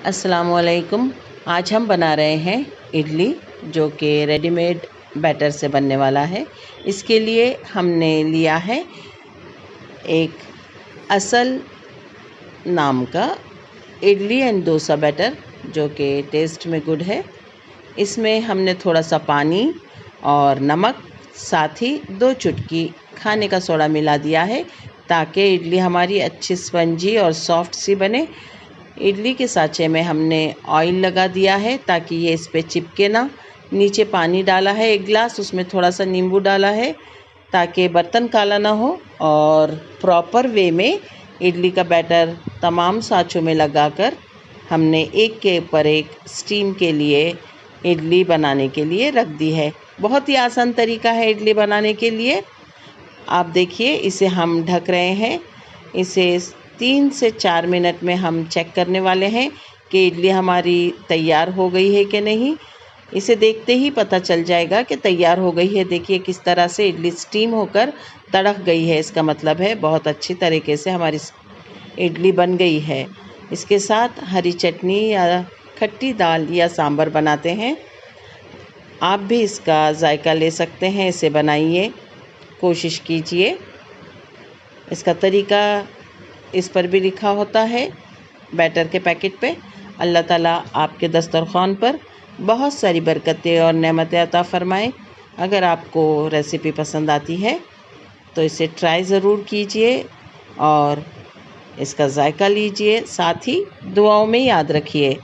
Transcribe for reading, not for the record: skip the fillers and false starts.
अस्सलामुअलैकुम। आज हम बना रहे हैं इडली, जो कि रेडीमेड बैटर से बनने वाला है। इसके लिए हमने लिया है एक असल नाम का इडली एंड डोसा बैटर, जो कि टेस्ट में गुड है। इसमें हमने थोड़ा सा पानी और नमक, साथ ही 2 चुटकी खाने का सोडा मिला दिया है, ताकि इडली हमारी अच्छी स्पंजी और सॉफ्ट सी बने। इडली के साँचे में हमने ऑयल लगा दिया है ताकि ये इस पे चिपके ना। नीचे पानी डाला है 1 गिलास, उसमें थोड़ा सा नींबू डाला है ताकि बर्तन काला ना हो। और प्रॉपर वे में इडली का बैटर तमाम साँचों में लगाकर हमने एक के ऊपर एक स्टीम के लिए इडली बनाने के लिए रख दी है। बहुत ही आसान तरीका है इडली बनाने के लिए। आप देखिए, इसे हम ढक रहे हैं। इसे 3 से 4 मिनट में हम चेक करने वाले हैं कि इडली हमारी तैयार हो गई है कि नहीं। इसे देखते ही पता चल जाएगा कि तैयार हो गई है। देखिए किस तरह से इडली स्टीम होकर तड़क गई है, इसका मतलब है बहुत अच्छी तरीके से हमारी इडली बन गई है। इसके साथ हरी चटनी या खट्टी दाल या सांभर बनाते हैं। आप भी इसका जायका ले सकते हैं, इसे बनाइए, कोशिश कीजिए। इसका तरीका इस पर भी लिखा होता है बैटर के पैकेट पे। अल्लाह ताला आपके दस्तरख़्वान पर बहुत सारी बरकतें और नेमतें अता फ़रमाए। अगर आपको रेसिपी पसंद आती है तो इसे ट्राई ज़रूर कीजिए और इसका जायका लीजिए। साथ ही दुआओं में याद रखिए।